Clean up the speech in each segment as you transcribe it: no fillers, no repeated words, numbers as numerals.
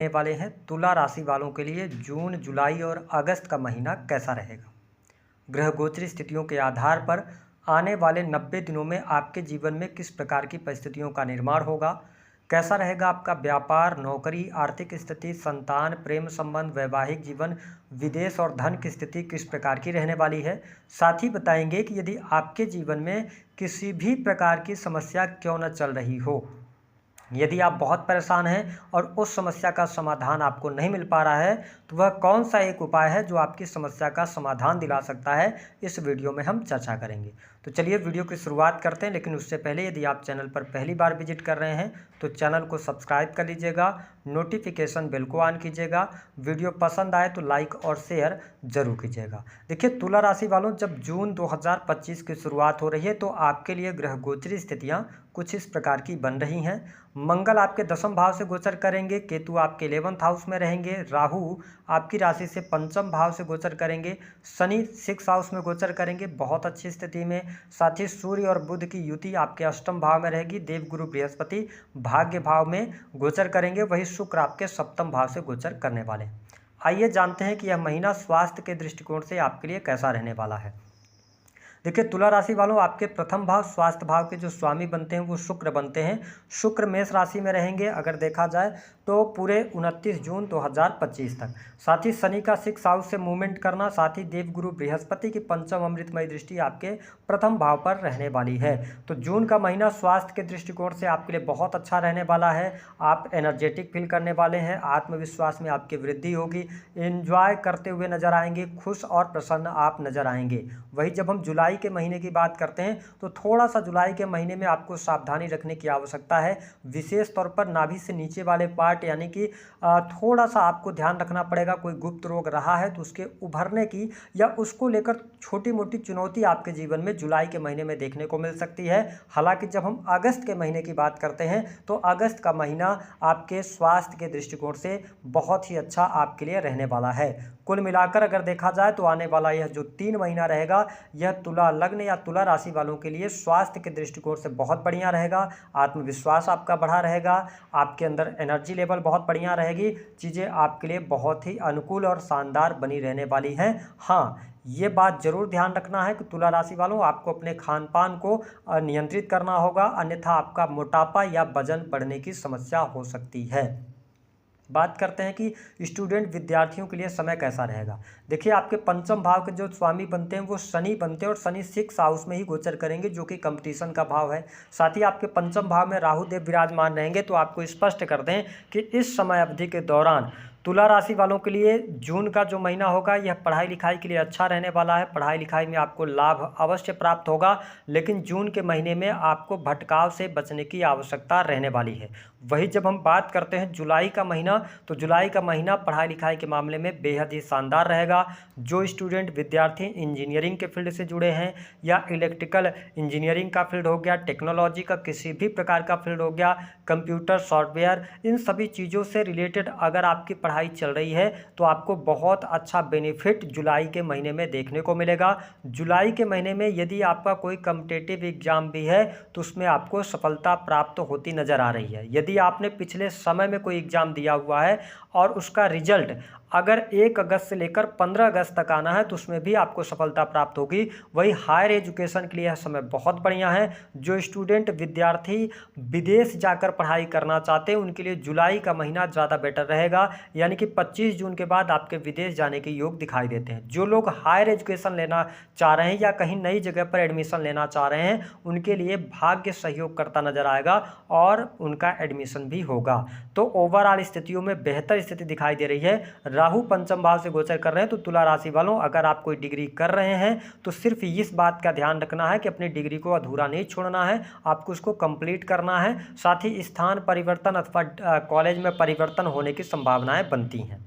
होने वाले हैं तुला राशि वालों के लिए जून, जुलाई और अगस्त का महीना कैसा रहेगा। ग्रह गोचरी स्थितियों के आधार पर आने वाले 90 दिनों में आपके जीवन में किस प्रकार की परिस्थितियों का निर्माण होगा, कैसा रहेगा आपका व्यापार, नौकरी, आर्थिक स्थिति, संतान, प्रेम संबंध, वैवाहिक जीवन, विदेश और धन की स्थिति किस प्रकार की रहने वाली है। साथ ही बताएंगे कि यदि आपके जीवन में किसी भी प्रकार की समस्या क्यों न चल रही हो, यदि आप बहुत परेशान हैं और उस समस्या का समाधान आपको नहीं मिल पा रहा है, तो वह कौन सा एक उपाय है जो आपकी समस्या का समाधान दिला सकता है, इस वीडियो में हम चर्चा करेंगे। तो चलिए वीडियो की शुरुआत करते हैं, लेकिन उससे पहले यदि आप चैनल पर पहली बार विजिट कर रहे हैं तो चैनल को सब्सक्राइब कर लीजिएगा, नोटिफिकेशन बेल को ऑन कीजिएगा, वीडियो पसंद आए तो लाइक और शेयर जरूर कीजिएगा। देखिए तुला राशि वालों, जब जून 2025 की शुरुआत हो रही है तो आपके लिए ग्रह गोचरी स्थितियाँ कुछ इस प्रकार की बन रही हैं। मंगल आपके 10वें भाव से गोचर करेंगे, केतु आपके 11th हाउस में रहेंगे, राहु आपकी राशि से 5वें भाव से गोचर करेंगे, शनि 6th हाउस में गोचर करेंगे बहुत अच्छी स्थिति में। साथ ही सूर्य और बुध की युति आपके 8वें भाव में रहेगी, देवगुरु बृहस्पति भाग्य भाव में गोचर करेंगे, वही शुक्र आपके 7वें भाव से गोचर करने वाले हैं। आइए जानते हैं कि यह महीना स्वास्थ्य के दृष्टिकोण से आपके लिए कैसा रहने वाला है। देखिए तुला राशि वालों, आपके प्रथम भाव स्वास्थ्य भाव के जो स्वामी बनते हैं वो शुक्र बनते हैं। शुक्र मेष राशि में रहेंगे अगर देखा जाए तो पूरे 29 जून 2025 तक। साथ ही शनि का 6th हाउस से मूवमेंट करना, साथ ही देवगुरु बृहस्पति की 5वीं अमृतमय दृष्टि आपके प्रथम भाव पर रहने वाली है। तो जून का महीना स्वास्थ्य के दृष्टिकोण से आपके लिए बहुत अच्छा रहने वाला है। आप एनर्जेटिक फील करने वाले हैं, आत्मविश्वास में आपकी वृद्धि होगी, एंजॉय करते हुए नजर आएंगे, खुश और प्रसन्न आप नजर आएंगे। वही जब हम जुलाई के महीने की बात करते हैं तो थोड़ा सा जुलाई के महीने में आपको सावधानी रखने की आवश्यकता है। विशेष तौर पर नाभि से नीचे वाले पार्ट यानी कि थोड़ा सा आपको ध्यान रखना पड़ेगा। कोई गुप्त रोग रहा है तो उसके उभरने की या उसको लेकर छोटी मोटी चुनौती आपके जीवन में जुलाई के महीने में देखने को मिल सकती है। हालांकि जब हम अगस्त के महीने की बात करते हैं तो अगस्त का महीना आपके स्वास्थ्य के दृष्टिकोण से बहुत ही अच्छा आपके लिए रहने वाला है। कुल मिलाकर अगर देखा जाए तो आने वाला यह जो 3 महीना रहेगा, यह तुला लग्न या तुला राशि वालों के लिए स्वास्थ्य के दृष्टिकोण से बहुत बढ़िया रहेगा। आत्मविश्वास आपका बढ़ा रहेगा, आपके अंदर एनर्जी लेवल बहुत बढ़िया रहेगी, चीज़ें आपके लिए बहुत ही अनुकूल और शानदार बनी रहने वाली हैं। हाँ, ये बात जरूर ध्यान रखना है कि तुला राशि वालों आपको अपने खान पान को नियंत्रित करना होगा, अन्यथा आपका मोटापा या वजन बढ़ने की समस्या हो सकती है। बात करते हैं कि स्टूडेंट विद्यार्थियों के लिए समय कैसा रहेगा। देखिए आपके 5वें भाव के जो स्वामी बनते हैं वो शनि बनते हैं और शनि 6th हाउस में ही गोचर करेंगे जो कि कंपटीशन का भाव है। साथ ही आपके 5वें भाव में राहु देव विराजमान रहेंगे। तो आपको स्पष्ट कर दें कि इस समय अवधि के दौरान तुला राशि वालों के लिए जून का जो महीना होगा यह पढ़ाई लिखाई के लिए अच्छा रहने वाला है। पढ़ाई लिखाई में आपको लाभ अवश्य प्राप्त होगा, लेकिन जून के महीने में आपको भटकाव से बचने की आवश्यकता रहने वाली है। वही जब हम बात करते हैं जुलाई का महीना, तो जुलाई का महीना पढ़ाई लिखाई के मामले में बेहद ही शानदार रहेगा। जो स्टूडेंट विद्यार्थी इंजीनियरिंग के फील्ड से जुड़े हैं या इलेक्ट्रिकल इंजीनियरिंग का फील्ड हो गया, टेक्नोलॉजी का किसी भी प्रकार का फील्ड हो गया, कंप्यूटर सॉफ्टवेयर, इन सभी चीज़ों से रिलेटेड अगर आपकी पढ़ाई चल रही है तो आपको बहुत अच्छा बेनिफिट जुलाई के महीने में देखने को मिलेगा। जुलाई के महीने में यदि आपका कोई कॉम्पिटिटिव एग्जाम भी है तो उसमें आपको सफलता प्राप्त होती नजर आ रही है। यदि आपने पिछले समय में कोई एग्जाम दिया हुआ है और उसका रिजल्ट अगर 1 अगस्त से लेकर 15 अगस्त तक आना है तो उसमें भी आपको सफलता प्राप्त होगी। वही हायर एजुकेशन के लिए यह समय बहुत बढ़िया है। जो स्टूडेंट विद्यार्थी विदेश जाकर पढ़ाई करना चाहते हैं उनके लिए जुलाई का महीना ज़्यादा बेटर रहेगा, यानी कि 25 जून के बाद आपके विदेश जाने के योग दिखाई देते हैं। जो लोग हायर एजुकेशन लेना चाह रहे हैं या कहीं नई जगह पर एडमिशन लेना चाह रहे हैं उनके लिए भाग्य सहयोग करता नजर आएगा और उनका एडमिशन भी होगा। तो ओवरऑल स्थितियों में बेहतर स्थिति दिखाई दे रही है। राहु 5वें भाव से गोचर कर रहे हैं तो तुला राशि वालों अगर आप कोई डिग्री कर रहे हैं तो सिर्फ इस बात का ध्यान रखना है कि अपनी डिग्री को अधूरा नहीं छोड़ना है, आपको उसको कंप्लीट करना है। साथ ही स्थान परिवर्तन अथवा कॉलेज में परिवर्तन होने की संभावनाएं बनती हैं।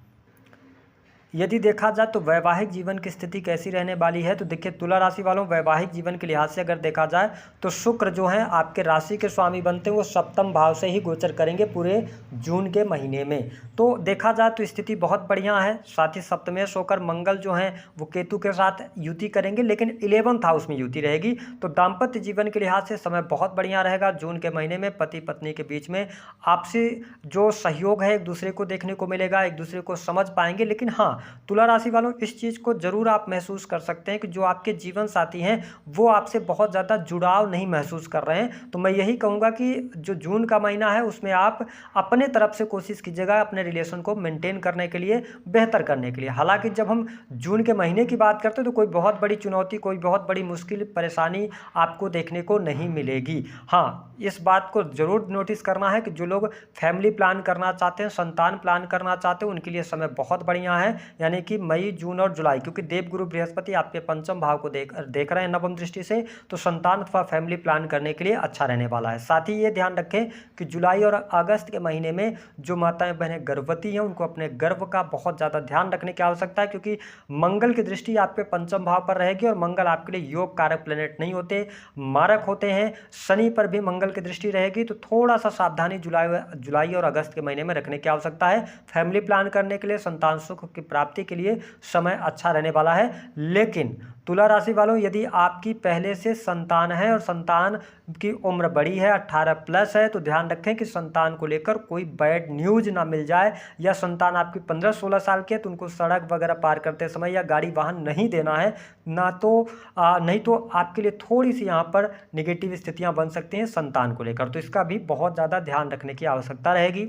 यदि देखा जाए तो वैवाहिक जीवन की स्थिति कैसी रहने वाली है, तो देखिए तुला राशि वालों, वैवाहिक जीवन के लिहाज से अगर देखा जाए तो शुक्र जो है आपके राशि के स्वामी बनते हैं, वो सप्तम भाव से ही गोचर करेंगे पूरे जून के महीने में। तो देखा जाए तो स्थिति बहुत बढ़िया है। साथ ही सप्तमेश होकर मंगल जो है वो केतु के साथ युति करेंगे, लेकिन 11th हाउस में युति रहेगी। तो दाम्पत्य जीवन के लिहाज से समय बहुत बढ़िया रहेगा। जून के महीने में पति पत्नी के बीच में आपसी जो सहयोग है एक दूसरे को देखने को मिलेगा, एक दूसरे को समझ पाएंगे। लेकिन हाँ, तुला राशि वालों, इस चीज़ को जरूर आप महसूस कर सकते हैं कि जो आपके जीवन साथी हैं वो आपसे बहुत ज़्यादा जुड़ाव नहीं महसूस कर रहे हैं। तो मैं यही कहूँगा कि जो जून का महीना है उसमें आप अपने तरफ से कोशिश कीजिएगा अपने रिलेशन को मेंटेन करने के लिए, बेहतर करने के लिए। हालांकि जब हम जून के महीने की बात करते हैं तो कोई बहुत बड़ी चुनौती, कोई बहुत बड़ी मुश्किल परेशानी आपको देखने को नहीं मिलेगी। हाँ, इस बात को जरूर नोटिस करना है कि जो लोग फैमिली प्लान करना चाहते हैं, संतान प्लान करना चाहते हैं, उनके लिए समय बहुत बढ़िया है। यानी कि मई, जून और जुलाई, क्योंकि देवगुरु बृहस्पति आपके पंचम भाव को देख रहे हैं नवम दृष्टि से, तो संतान अथवा फैमिली प्लान करने के लिए अच्छा रहने वाला है। साथ ही ये ध्यान रखें कि जुलाई और अगस्त के महीने में जो माताएं बहनें गर्भवती हैं उनको अपने गर्भ का बहुत ज़्यादा ध्यान रखने की आवश्यकता है, क्योंकि मंगल की दृष्टि आपके पंचम भाव पर रहेगी और मंगल आपके लिए योग कारक प्लेनेट नहीं होते, मारक होते हैं। शनि पर भी मंगल की दृष्टि रहेगी, तो थोड़ा सा सावधानी जुलाई और अगस्त के महीने में रखने की आवश्यकता है। फैमिली प्लान करने के लिए, संतान सुख की प्राप्ति के लिए समय अच्छा रहने वाला है। लेकिन तुला राशि वालों, यदि आपकी पहले से संतान है और संतान की उम्र बड़ी है, 18+ है, तो ध्यान रखें कि संतान को लेकर कोई बैड न्यूज ना मिल जाए, या संतान आपकी 15-16 साल की है तो उनको सड़क वगैरह पार करते समय या गाड़ी वाहन नहीं देना है, ना तो नहीं तो आपके लिए थोड़ी सी यहाँ पर नेगेटिव स्थितियाँ बन सकती हैं संतान को लेकर। तो इसका भी बहुत ज़्यादा ध्यान रखने की आवश्यकता रहेगी।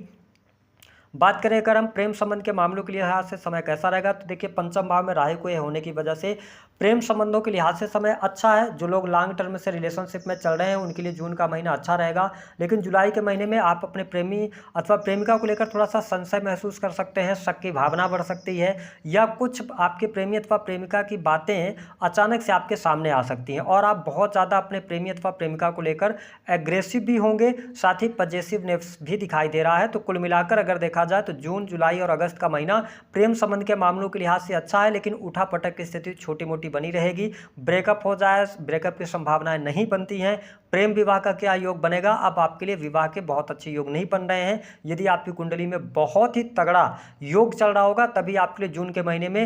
बात करें अगर हम प्रेम संबंध के मामलों के लिहाज से समय कैसा रहेगा, तो देखिए पंचम भाव में राहु को होने की वजह से प्रेम संबंधों के लिहाज से समय अच्छा है। जो लोग लॉन्ग टर्म से रिलेशनशिप में चल रहे हैं उनके लिए जून का महीना अच्छा रहेगा। लेकिन जुलाई के महीने में आप अपने प्रेमी अथवा प्रेमिका को लेकर थोड़ा सा संशय महसूस कर सकते हैं, शक की भावना बढ़ सकती है, या कुछ आपके प्रेमी अथवा प्रेमिका की बातें अचानक से आपके सामने आ सकती हैं और आप बहुत ज़्यादा अपने प्रेमी अथवा प्रेमिका को लेकर एग्रेसिव भी होंगे, साथ ही पजेसिवनेस भी दिखाई दे रहा है। तो कुल मिलाकर अगर देखा जाए तो जून, जुलाई और अगस्त का महीना प्रेम संबंध के मामलों के लिहाज से अच्छा है, लेकिन उठा पटक की स्थिति छोटी मोटी बनी रहेगी। ब्रेकअप हो जाए, ब्रेकअप की संभावनाएं नहीं बनती हैं। प्रेम विवाह का क्या योग बनेगा, अब आपके लिए विवाह के बहुत अच्छे योग नहीं बन रहे हैं। यदि आपकी कुंडली में बहुत ही तगड़ा योग चल रहा होगा तभी आपके लिए जून के महीने में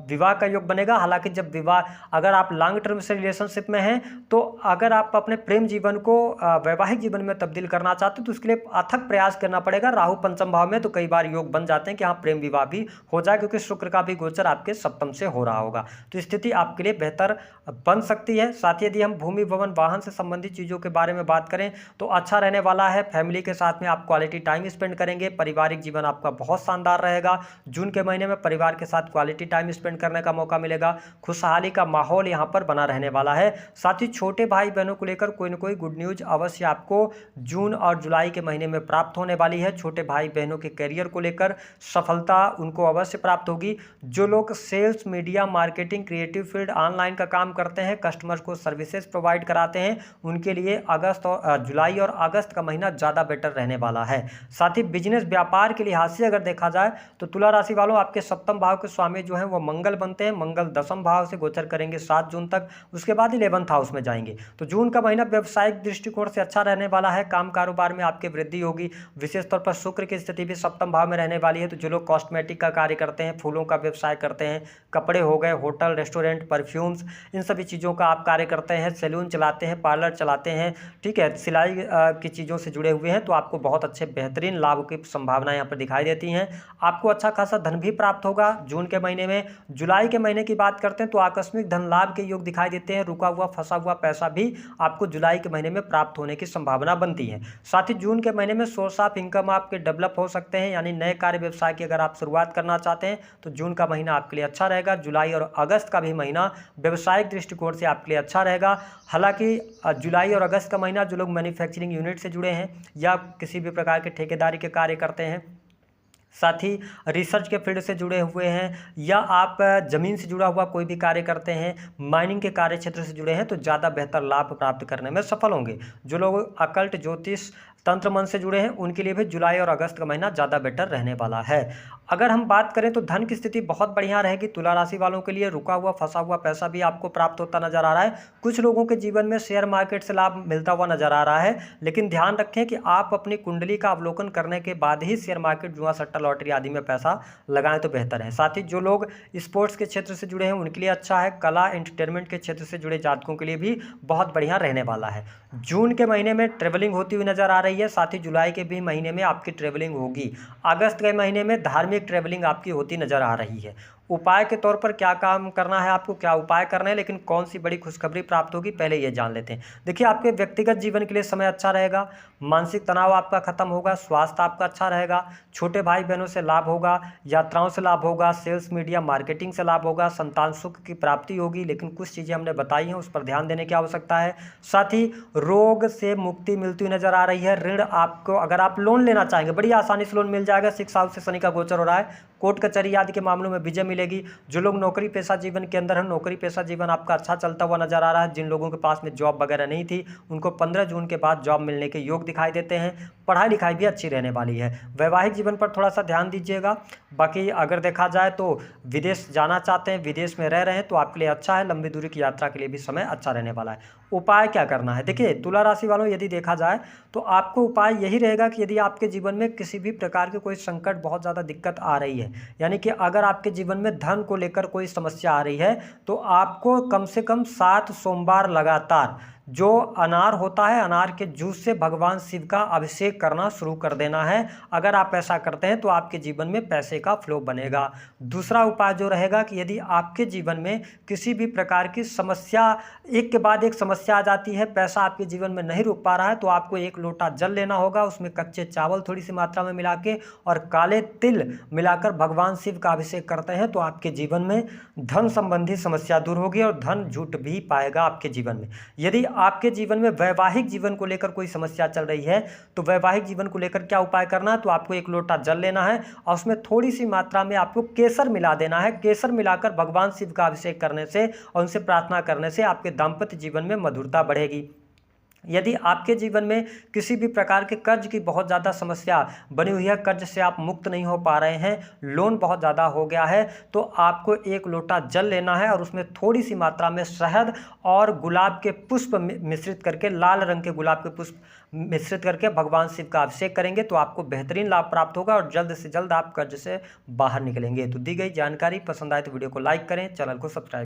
विवाह का योग बनेगा। हालांकि जब विवाह, अगर आप लॉन्ग टर्म से रिलेशनशिप में हैं, तो अगर आप अपने प्रेम जीवन को वैवाहिक जीवन में तब्दील करना चाहते हैं तो उसके लिए अथक प्रयास करना पड़ेगा। राहु पंचम भाव में, तो कई बार योग बन जाते हैं कि हाँ प्रेम विवाह भी हो जाए, क्योंकि शुक्र का भी गोचर आपके सप्तम से हो रहा होगा। तो स्थिति आपके लिए बेहतर बन सकती है। साथ ही यदि हम भूमि, भवन, वाहन से संबंधित चीज़ों के बारे में बात करें तो अच्छा रहने वाला है। फैमिली के साथ में आप क्वालिटी टाइम स्पेंड करेंगे, पारिवारिक जीवन आपका बहुत शानदार रहेगा। जून के महीने में परिवार के साथ क्वालिटी टाइम स्पेंड करने का मौका मिलेगा। खुशहाली का माहौल यहाँ पर बना रहने वाला है। साथ ही छोटे भाई बहनों को लेकर कोई न कोई गुड न्यूज अवश्य आपको जून और जुलाई के महीने में प्राप्त होने वाली है। छोटे भाई बहनों के करियर को लेकर सफलता उनको अवश्य प्राप्त होगी। जो लोग sales, media, marketing, creative field, online का काम करते हैं, कस्टमर्स को सर्विसेज प्रोवाइड कराते हैं, उनके लिए जुलाई और अगस्त का महीना ज़्यादा बेटर रहने वाला है। साथ ही बिजनेस, व्यापार के लिहाज से अगर देखा जाए तो तुला राशि वालों, आपके सप्तम भाव के स्वामी जो हैं वो मंगल बनते हैं। मंगल दसम भाव से गोचर करेंगे 7 जून तक, उसके बाद 11th हाउस में जाएंगे। तो जून का महीना व्यवसायिक दृष्टिकोण से अच्छा रहने वाला है। काम कारोबार में आपकी वृद्धि होगी। विशेष तौर पर शुक्र की स्थिति भी सप्तम भाव में रहने वाली है। तो जो लोग कॉस्मेटिक का कार्य करते हैं, फूलों का व्यवसाय करते हैं, कपड़े हो गए, होटल, रेस्टोरेंट, परफ्यूम्स, इन सभी चीज़ों का आप कार्य करते हैं, सैलून चलाते हैं, पार्लर चलाते हैं, ठीक है, सिलाई की चीज़ों से जुड़े हुए हैं, तो आपको बहुत अच्छे बेहतरीन लाभ की संभावना यहाँ पर दिखाई देती हैं। आपको अच्छा खासा धन भी प्राप्त होगा जून के महीने में। जुलाई के महीने की बात करते हैं तो आकस्मिक धन लाभ के योग दिखाई देते हैं। रुका हुआ, फंसा हुआ पैसा भी आपको जुलाई के महीने में प्राप्त होने की संभावना बनती है। साथ ही जून के महीने में सोर्स ऑफ इनकम आपके डेवलप हो सकते हैं, यानी नए कार्य व्यवसाय की अगर आप शुरुआत करना चाहते हैं तो जून का महीना आपके लिए अच्छा रहेगा। जुलाई और अगस्त का भी महीना व्यवसायिक दृष्टिकोण से आपके लिए अच्छा रहेगा। हालांकि जुलाई और अगस्त का महीना जो लोग मैन्युफैक्चरिंग यूनिट से जुड़े हैं या किसी भी प्रकार के ठेकेदारी के कार्य करते हैं, साथ ही रिसर्च के फील्ड से जुड़े हुए हैं, या आप ज़मीन से जुड़ा हुआ कोई भी कार्य करते हैं, माइनिंग के कार्य क्षेत्र से जुड़े हैं, तो ज़्यादा बेहतर लाभ प्राप्त करने में सफल होंगे। जो लोग अकल्ट, ज्योतिष, तंत्र मन से जुड़े हैं उनके लिए भी जुलाई और अगस्त का महीना ज़्यादा बेटर रहने वाला है। अगर हम बात करें तो धन की स्थिति बहुत बढ़िया रहेगी तुला राशि वालों के लिए। रुका हुआ फंसा हुआ पैसा भी आपको प्राप्त होता नजर आ रहा है। कुछ लोगों के जीवन में शेयर मार्केट से लाभ मिलता हुआ नजर आ रहा है, लेकिन ध्यान रखें कि आप अपनी कुंडली का अवलोकन करने के बाद ही शेयर मार्केट, जुआ, सट्टा, लॉटरी आदि में पैसा लगाएं तो बेहतर है। साथ ही जो लोग स्पोर्ट्स के क्षेत्र से जुड़े हैं उनके लिए अच्छा है। कला, एंटरटेनमेंट के क्षेत्र से जुड़े जातकों के लिए भी बहुत बढ़िया रहने वाला है। जून के महीने में ट्रेवलिंग होती हुई नजर आ रही है। साथ ही जुलाई के भी महीने में आपकी ट्रेवलिंग होगी। अगस्त के महीने में धार्मिक ट्रेवलिंग आपकी होती नजर आ रही है। उपाय के तौर पर क्या काम करना है, आपको क्या उपाय करना है, लेकिन कौन सी बड़ी खुशखबरी प्राप्त होगी पहले ये जान लेते हैं। देखिए, आपके व्यक्तिगत जीवन के लिए समय अच्छा रहेगा। मानसिक तनाव आपका खत्म होगा। स्वास्थ्य आपका अच्छा रहेगा। छोटे भाई बहनों से लाभ होगा। यात्राओं से लाभ होगा। सेल्स, मीडिया, मार्केटिंग से लाभ होगा। संतान सुख की प्राप्ति होगी, लेकिन कुछ चीज़ें हमने बताई हैं उस पर ध्यान देने की आवश्यकता है। साथ ही रोग से मुक्ति मिलती हुई नजर आ रही है। ऋण आपको, अगर आप लोन लेना चाहेंगे, बड़ी आसानी से लोन मिल जाएगा। 6 हाउस से शनि का गोचर हो रहा है। कोर्ट कचहरी आदि के मामलों में विजय मिलेगी। जो लोग नौकरी पेशा जीवन के अंदर हैं, नौकरी पेशा जीवन आपका अच्छा चलता हुआ नजर आ रहा है। जिन लोगों के पास में जॉब वगैरह नहीं थी उनको 15 जून के बाद जॉब मिलने के योग दिखाई देते हैं। पढ़ाई लिखाई भी अच्छी रहने वाली है। वैवाहिक जीवन पर थोड़ा सा ध्यान दीजिएगा। बाकी अगर देखा जाए तो विदेश जाना चाहते हैं, विदेश में रह रहे हैं तो आपके लिए अच्छा है। लंबी दूरी की यात्रा के लिए भी समय अच्छा रहने वाला है। उपाय क्या करना है, देखिए तुला राशि वालों, यदि देखा जाए तो आपको उपाय यही रहेगा कि यदि आपके जीवन में किसी भी प्रकार की कोई संकट, बहुत ज़्यादा दिक्कत आ रही है, यानी कि अगर आपके जीवन में धन को लेकर कोई समस्या आ रही है, तो आपको कम से कम 7 सोमवार लगातार जो अनार होता है, अनार के जूस से भगवान शिव का अभिषेक करना शुरू कर देना है। अगर आप ऐसा करते हैं तो आपके जीवन में पैसे का फ्लो बनेगा। दूसरा उपाय जो रहेगा कि यदि आपके जीवन में किसी भी प्रकार की समस्या, एक के बाद एक समस्या आ जाती है, पैसा आपके जीवन में नहीं रुक पा रहा है, तो आपको 1 लोटा जल लेना होगा। उसमें कच्चे चावल थोड़ी सी मात्रा में मिला के और काले तिल मिलाकर भगवान शिव का अभिषेक करते हैं तो आपके जीवन में धन संबंधी समस्या दूर होगी और धन जुट भी पाएगा आपके जीवन में। यदि आपके जीवन में वैवाहिक जीवन को लेकर कोई समस्या चल रही है तो वैवाहिक जीवन को लेकर क्या उपाय करना है, तो आपको 1 लोटा जल लेना है और उसमें थोड़ी सी मात्रा में आपको केसर मिला देना है। केसर मिलाकर भगवान शिव का अभिषेक करने से और उनसे प्रार्थना करने से आपके दाम्पत्य जीवन में मधुरता बढ़ेगी। यदि आपके जीवन में किसी भी प्रकार के कर्ज की बहुत ज़्यादा समस्या बनी हुई है, कर्ज से आप मुक्त नहीं हो पा रहे हैं, लोन बहुत ज़्यादा हो गया है, तो आपको 1 लोटा जल लेना है और उसमें थोड़ी सी मात्रा में शहद और गुलाब के पुष्प मिश्रित करके, लाल रंग के गुलाब के पुष्प मिश्रित करके भगवान शिव का अभिषेक करेंगे तो आपको बेहतरीन लाभ प्राप्त होगा और जल्द से जल्द आप कर्ज से बाहर निकलेंगे। तो दी गई जानकारी पसंद आए तो वीडियो को लाइक करें, चैनल को सब्सक्राइब